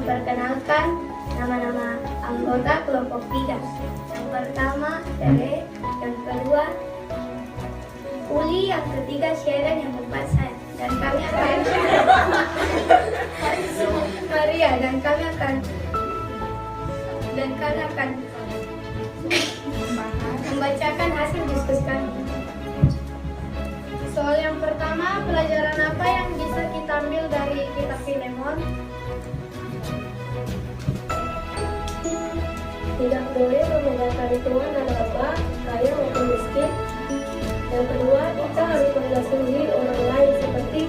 Perkenalkan nama-nama anggota kelompok 3. Yang pertama Tere, yang kedua Uli, yang ketiga Sharon, yang keempat saya. Dan kami akan Maria, dan kami akan membacakan hasil diskusi kami. Soal yang pertama, pelajaran apa yang bisa kita ambil dari kitab Filemon? Tidak boleh membedakan Tuhan dan apa, kaya maupun miskin. Yang kedua, kita harus mengasihi orang lain seperti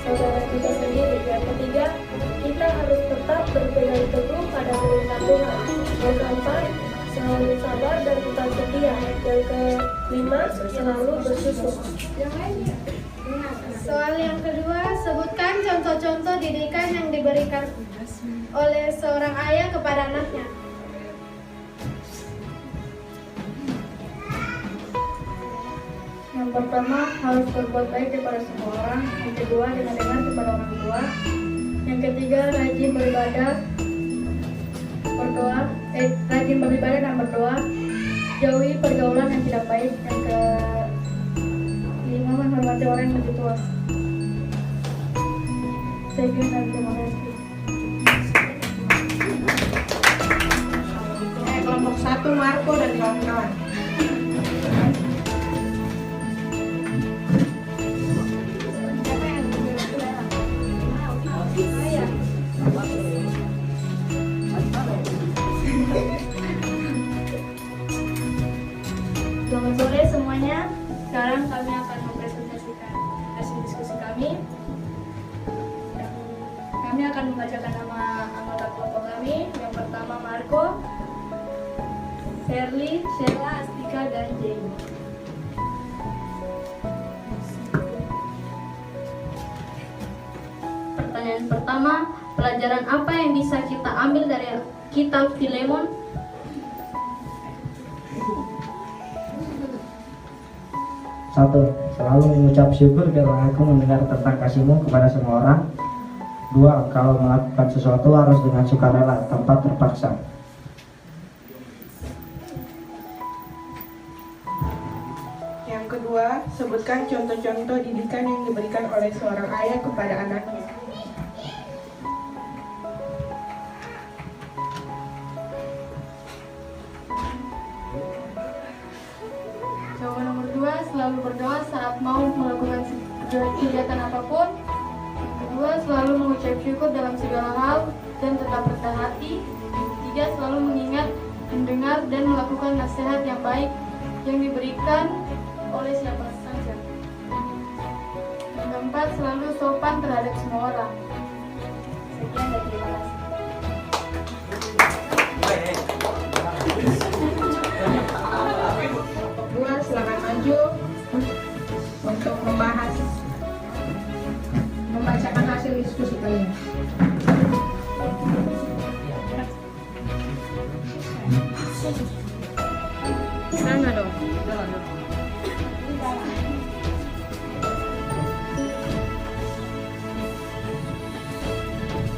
saudara kita sendiri. Yang ketiga, kita harus tetap berpegang teguh pada perintah Tuhan. Yang keempat, selalu sabar dan tetap setia. Yang kelima, selalu bersyukur. Soal yang kedua, sebutkan contoh-contoh didikan yang diberikan oleh seorang ayah kepada anaknya. Yang pertama, harus berbuat baik kepada semua orang. Yang kedua, dengar kepada orang tua. Yang ketiga, rajin beribadah dan berdoa. Jauhi pergaulan yang tidak baik. Yang kelima, menghormati orang yang lebih tua. Sekian dan terima kasih. Kelompok 1 Marco dan kawan-kawan. Selamat sore semuanya. Sekarang kami akan mempresentasikan hasil diskusi kami. Kami akan membacakan nama anggota kelompok kami. Yang pertama Marco, Shirley, Sheila, Astika, dan Jane. Pertanyaan pertama, pelajaran apa yang bisa kita ambil dari kitab Filemon? Satu, selalu mengucap syukur karena aku mendengar tentang kasihmu kepada semua orang. Dua, kalau melakukan sesuatu harus dengan sukarela tanpa terpaksa. Yang kedua, sebutkan contoh-contoh didikan yang diberikan oleh seorang ayah kepada anaknya. Jawaban nomor 2, selalu berdoa saat mau melakukan kegiatan apapun. Yang kedua, selalu mengucap syukur dalam segala hal dan tetap rendah hati. Yang ketiga, selalu mengingat, mendengar, dan melakukan nasihat yang baik yang diberikan oleh siapa saja. Yang keempat, selalu sopan terhadap semua orang. Sekian dan terima kasih. Dua, silakan maju untuk membacakan hasil diskusi kalian. Sana dong.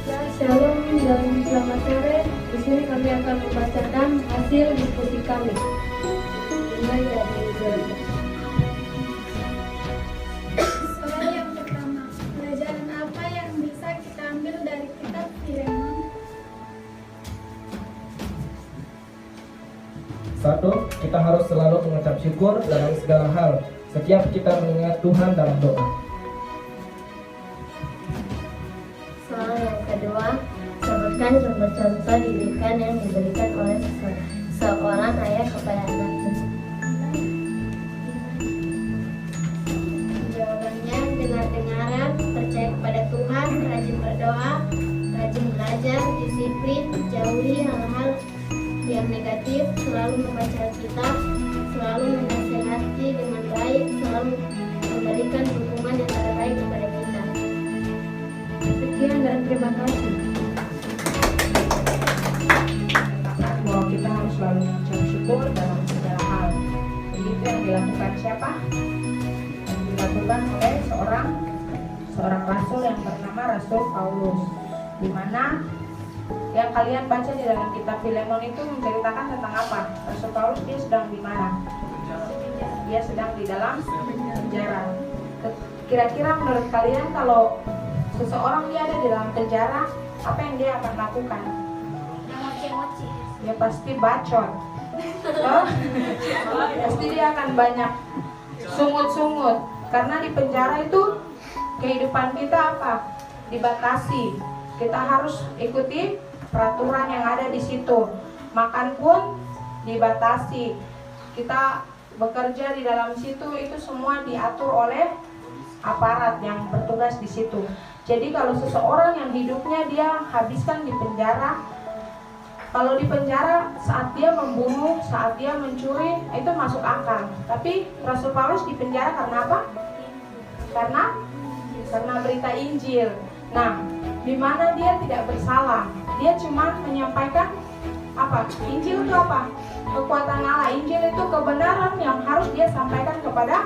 Ya, shalom dan selamat sore. Di sini kami akan membacakan hasil diskusi kami. Mulai dari Zoe. Soal yang pertama, pelajaran apa yang bisa kita ambil dari kitab Filemon? Satu, kita harus selalu mengucap syukur dalam segala hal. Setiap kita mengingat Tuhan dalam doa. Soal yang kedua, sebutkan contoh-contoh didikan yang diberikan oleh seorang ayah kepada anaknya. Jawabannya dengar-dengaran, percaya kepada Tuhan, rajin berdoa, rajin belajar, disiplin, jauhi hal-hal yang negatif, selalu membaca Alkitab, selalu menasihati dengan baik, selalu memberikan dukungan yang terbaik kepada kita. Sekian dan terima kasih. Katakan bahwa kita harus selalu mengucap syukur dalam segala hal. Begitu yang dilakukan siapa? Yang dilakukan oleh seorang rasul yang bernama Rasul Paulus, di mana yang kalian baca di dalam kitab Filemon itu menceritakan tentang apa? Rasul Paulus dia sedang di mana? Dia sedang di dalam penjara. Kira-kira menurut kalian kalau seseorang dia ada di dalam penjara, apa yang dia akan lakukan? Dia pasti bacot. Oh? Pasti dia akan banyak sungut-sungut. Karena di penjara itu kehidupan kita apa? Dibatasi. Kita harus ikuti peraturan yang ada di situ. Makan pun dibatasi. Kita bekerja di dalam situ itu semua diatur oleh aparat yang bertugas di situ. Jadi kalau seseorang yang hidupnya dia habiskan di penjara, kalau di penjara saat dia membunuh, saat dia mencuri, itu masuk akal. Tapi Rasul Paulus di penjara karena apa? Karena berita Injil. Nah, di mana dia tidak bersalah, dia cuma menyampaikan apa? Injil itu apa? Kekuatan Allah. Injil itu kebenaran yang harus dia sampaikan kepada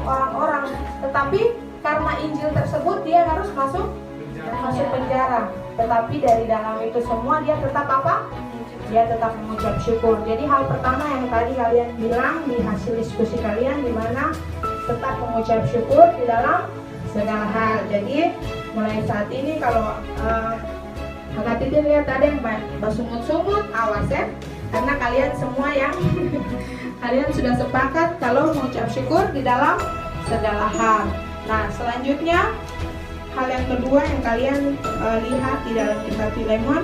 orang-orang. Tetapi karena Injil tersebut dia harus masuk penjara. Tetapi dari dalam itu semua dia tetap apa? Dia tetap mengucap syukur. Jadi hal pertama yang tadi kalian bilang di hasil diskusi kalian, di mana tetap mengucap syukur di dalam segala hal. Jadi mulai saat ini kalau Kakak Titin lihat ada yang bersungut-sungut, awas ya. Karena kalian semua yang kalian sudah sepakat kalau mengucap syukur di dalam segala hal. Nah, selanjutnya hal yang kedua yang kalian lihat di dalam kitab Filemon,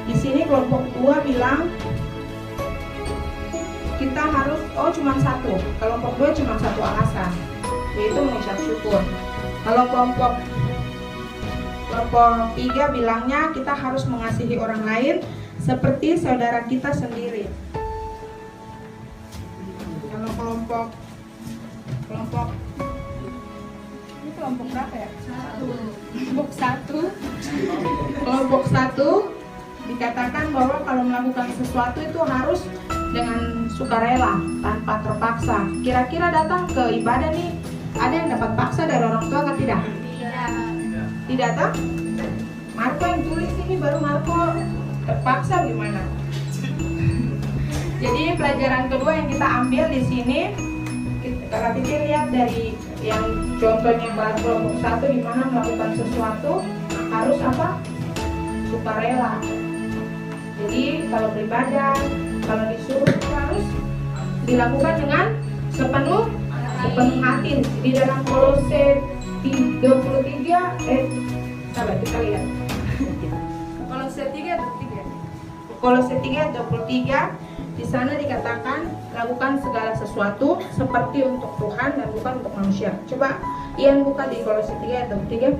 di sini kelompok 2 bilang kita harus cuma satu. Kelompok 2 cuma satu alasan, yaitu mengucap syukur. Kalau kelompok 3 bilangnya kita harus mengasihi orang lain seperti saudara kita sendiri. Kalau kelompok ini kelompok berapa ya? Kelompok 1 dikatakan bahwa kalau melakukan sesuatu itu harus dengan sukarela, tanpa terpaksa. Kira-kira datang ke ibadah nih, ada yang dapat paksa dari orang tua atau tidak? Tidak tak? Marco yang tulis ini baru Marco terpaksa gimana? Jadi pelajaran kedua yang kita ambil di sini, kita lihat dari yang contohnya kelompok 1 di mana melakukan sesuatu harus apa? Sukarela. Jadi kalau beribadah, kalau disuruh harus dilakukan dengan sepenuh hati. Di dalam Kolose 23 sahabat kita lihat. Kolose 3:23 di sana dikatakan lakukan segala sesuatu seperti untuk Tuhan dan bukan untuk manusia. Coba Ian buka di Kolose 3:23.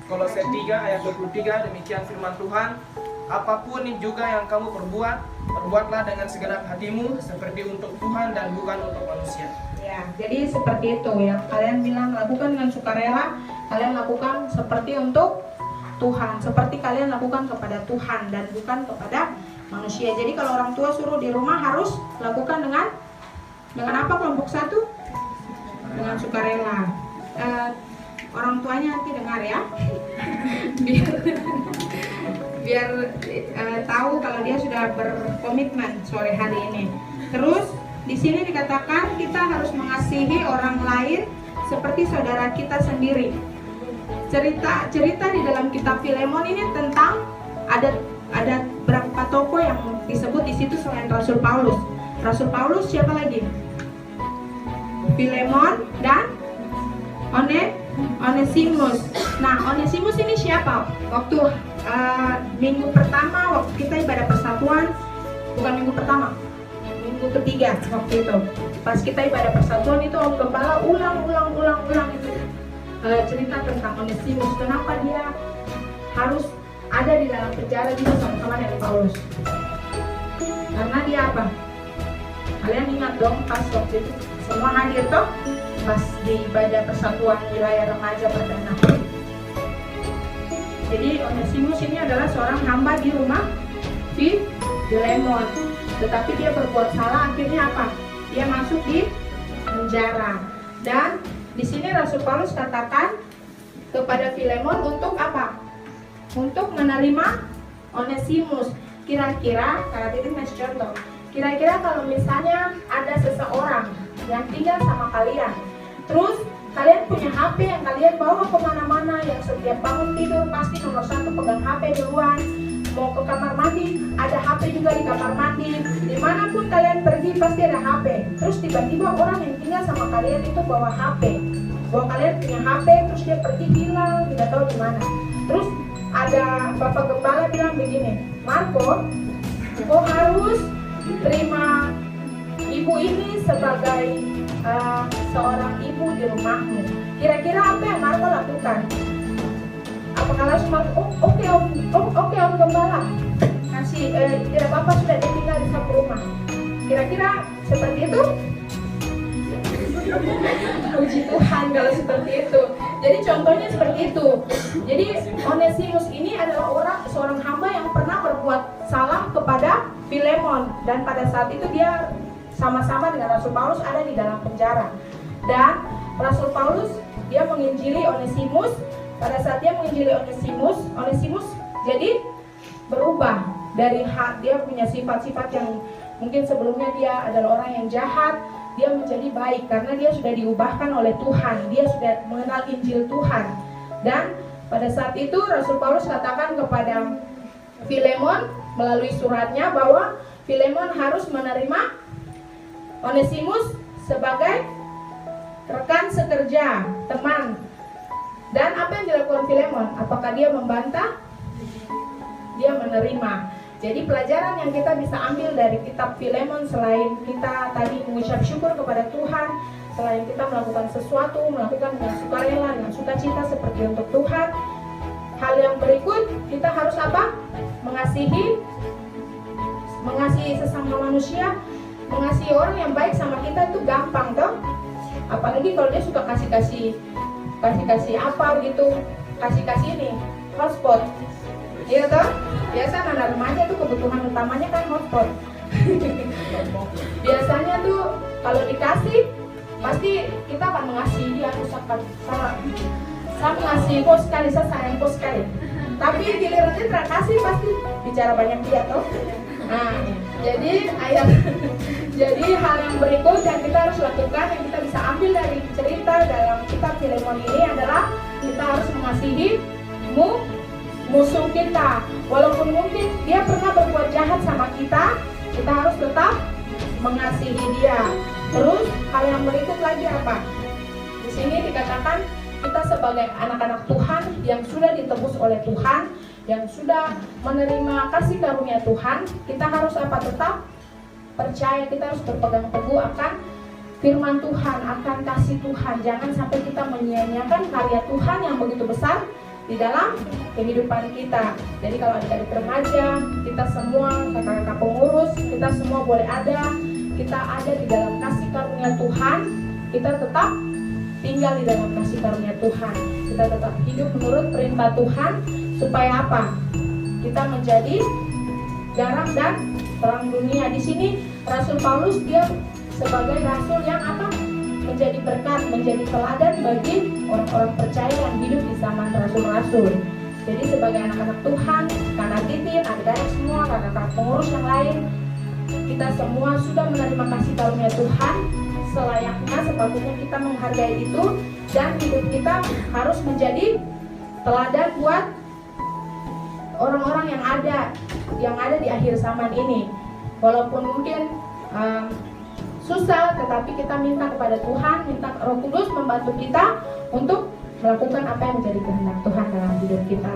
Kolose 3 ayat 23, demikian firman Tuhan, apapun juga yang kamu perbuatlah dengan segenap hatimu seperti untuk Tuhan dan bukan untuk manusia. Ya, jadi seperti itu yang kalian bilang lakukan dengan sukarela, kalian lakukan seperti untuk Tuhan, seperti kalian lakukan kepada Tuhan dan bukan kepada manusia. Jadi kalau orang tua suruh di rumah harus lakukan dengan apa kelompok 1? Dengan sukarela. Orang tuanya nanti dengar ya, biar tahu kalau dia sudah berkomitmen sore hari ini. Terus di sini dikatakan kita harus mengasihi orang lain seperti saudara kita sendiri. Cerita di dalam kitab Filemon ini tentang ada berapa tokoh yang disebut di situ selain Rasul Paulus. Rasul Paulus siapa lagi? Filemon dan Onesimus. Nah, Onesimus ini siapa? Waktu minggu pertama waktu kita ibadah persatuan, bukan minggu pertama, minggu ketiga waktu itu. Pas kita ibadah persatuan itu Om Gembala ulang itu cerita tentang Onesimus. Kenapa dia harus ada di dalam penjara juga sama-sama dengan Paulus? Karena dia apa? Kalian ingat dong pas waktu itu semua hadir toh? Pas di ibadah persatuan wilayah remaja perdana. Jadi Onesimus ini adalah seorang hamba di rumah Filemon. Tetapi dia berbuat salah, akhirnya apa? Dia masuk di penjara. Dan di sini Rasul Paulus katakan kepada Filemon untuk apa? Untuk menerima Onesimus. Kira-kira, karena ini masih contoh. Kira-kira kalau misalnya ada seseorang yang tinggal sama kalian, terus kalian punya HP yang kalian bawa kemana-mana, yang setiap bangun tidur pasti nomor satu pegang HP duluan, mau ke kamar mandi ada HP juga di kamar mandi, dimanapun kalian pergi pasti ada HP. Terus tiba-tiba orang yang tinggal sama kalian itu bawa HP, bahwa kalian punya HP, terus dia pergi hilang, tidak tahu di mana. Terus ada Bapak Gembala bilang begini, Marco, kau harus terima ibu ini sebagai seorang ibu di rumahmu. Kira-kira apa yang Marco lakukan? Apakah langsung oke om Gembala, kasih tidak apa-apa, sudah dia tinggal di satu rumah. Kira-kira seperti itu? Puji Tuhan kalau seperti itu. Jadi contohnya seperti itu. Jadi Onesimus ini adalah seorang hamba yang pernah berbuat salah kepada Filemon, dan pada saat itu dia sama-sama dengan Rasul Paulus ada di dalam penjara. Dan Rasul Paulus dia menginjili Onesimus. Pada saat dia menginjili Onesimus jadi berubah dari dia punya sifat-sifat yang mungkin sebelumnya dia adalah orang yang jahat, dia menjadi baik karena dia sudah diubahkan oleh Tuhan, dia sudah mengenal Injil Tuhan. Dan pada saat itu Rasul Paulus katakan kepada Filemon melalui suratnya bahwa Filemon harus menerima Onesimus sebagai rekan sekerja, teman. Dan apa yang dilakukan Filemon? Apakah dia membantah? Dia menerima. Jadi pelajaran yang kita bisa ambil dari kitab Filemon, selain kita tadi mengucap syukur kepada Tuhan, selain kita melakukan sesuatu, melakukan dengan sukarela, dengan sukacita seperti untuk Tuhan, hal yang berikut kita harus apa? Mengasihi sesama manusia, mengasihi orang yang baik sama kita itu gampang toh. Apalagi kalau dia suka kasih apa gitu, kasih ini hotspot, iya toh. Biasa anak remaja tuh kebutuhan utamanya kan hotspot. Biasanya tuh kalau dikasih pasti kita akan mengasihi dia, usahakan saya mengasihi kau sekali, saya sayang kau sekali. Tapi giliran dia kasih pasti bicara banyak dia toh. Nah, jadi hal yang berikut yang kita harus lakukan, yang kita bisa ambil dari cerita dalam kitab Filemon ini adalah kita harus mengasihi musuh kita. Walaupun mungkin dia pernah berbuat jahat sama kita, kita harus tetap mengasihi dia. Terus hal yang berikut lagi apa? Di sini dikatakan kita sebagai anak-anak Tuhan yang sudah ditebus oleh Tuhan, yang sudah menerima kasih karunia Tuhan, kita harus apa? Tetap percaya, kita harus berpegang teguh akan firman Tuhan, akan kasih Tuhan. Jangan sampai kita menyia-nyiakan karya Tuhan yang begitu besar di dalam kehidupan kita. Jadi kalau adik-adik remaja, kita semua, kakak-kakak pengurus, kita semua boleh ada, kita ada di dalam kasih karunia Tuhan, kita tetap tinggal di dalam kasih karunia Tuhan, kita tetap hidup menurut perintah Tuhan, supaya apa? Kita menjadi garam dan terang dunia. Di sini Rasul Paulus dia sebagai rasul yang apa? Menjadi berkat, menjadi teladan bagi orang-orang percaya yang hidup di zaman rasul-rasul. Jadi sebagai anak-anak Tuhan, kakak titin, adik-adik semua, kakak-kakak pengurus yang lain, kita semua sudah menerima kasih karunia Tuhan. Selayaknya, sepatutnya kita menghargai itu, dan hidup kita harus menjadi teladan buat orang-orang yang ada di akhir zaman ini. Walaupun mungkin susah, tetapi kita minta kepada Tuhan, minta Roh Kudus membantu kita untuk melakukan apa yang menjadi kehendak Tuhan dalam hidup kita.